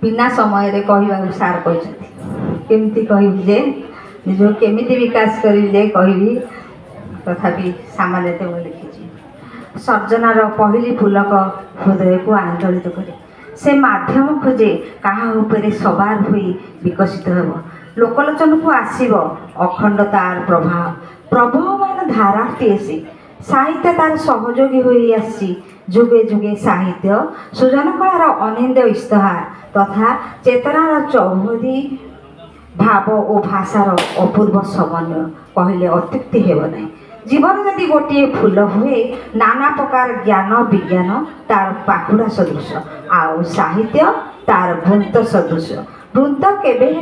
बिना समय रे कहवा सार कहते कहबी निज केमी विकास करी कहबी तथापि सामान्य मुझे लिखी सर्जनार पहली फुलक हृदय को आंदोलित करे से माध्यम खोजे कहा उपरे सवार हुई विकसित हो लोकलोचन को आसब अखंडतार प्रभाव प्रभावमान धाराटी से साहित्य तार सहयोगी होई आसी जुगे जुगे साहित्य सृजन कलार अनिंद इस्ताहार तथा चेतनार चौहदी भाव और भाषार अपूर्व समन्वय कहले अत्युक्ति हेब नहीं। जीवन जदि गोटे फूल हुए नाना प्रकार ज्ञान विज्ञान तार पाखुड़ा सदृश आउ साहित्य तार वृंत सदृश वृंत केबे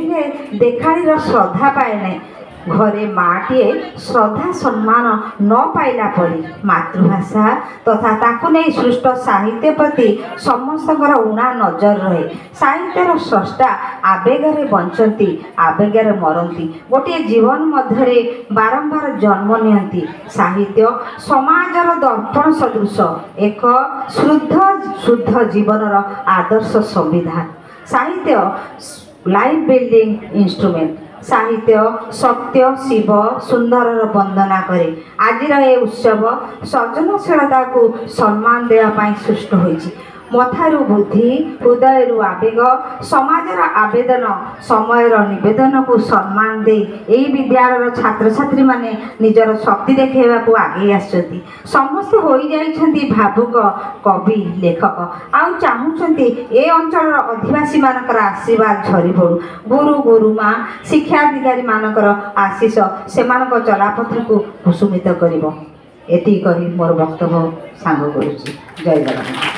देखाड़ीर श्रद्धा पाए नहीं घरे माटीए श्रद्धा सम्मान न पाइला परी मातृभाषा तथा ताकू नहीं सृष्ट साहित्य प्रति समस्तकर उणा नजर रहे साहित्यर स्रष्टा आवेगरे बंचती आवेगरे मरती गोटे जीवन मध्य बारंबार जन्म नियंती साहित्य समाजर दर्पण सदृश एक शुद्ध जीवनर आदर्श संविधान साहित्य लाइफ बिल्डिंग इंस्ट्रूमेंट साहित्य सत्य शिव सुंदर वंदना करे आज उत्सव सर्जनशीलता को सम्मान देवाई सृष्टि होइछि मथारू बुद्धि हृदय आवेग समाजर आवेदन समय नवेदन को सम्मान दे यही विद्यालय छात्र छात्री माने निजर शक्ति देखा आगे आसछन्ति समस्त हो जाइछन्ति भावुक कवि लेखक आउ चाहूछन्ति ए अंचल अधिवासी मानकर आशीर्वाद झरी पड़ू गुरु गुरुमा शिक्षाधिकारी मानकर आशीष सेमानक चलापत्र को कुसुमित करिवो एति कहि मोर वक्तव्य सांग करूछि। जय जगन्नाथ।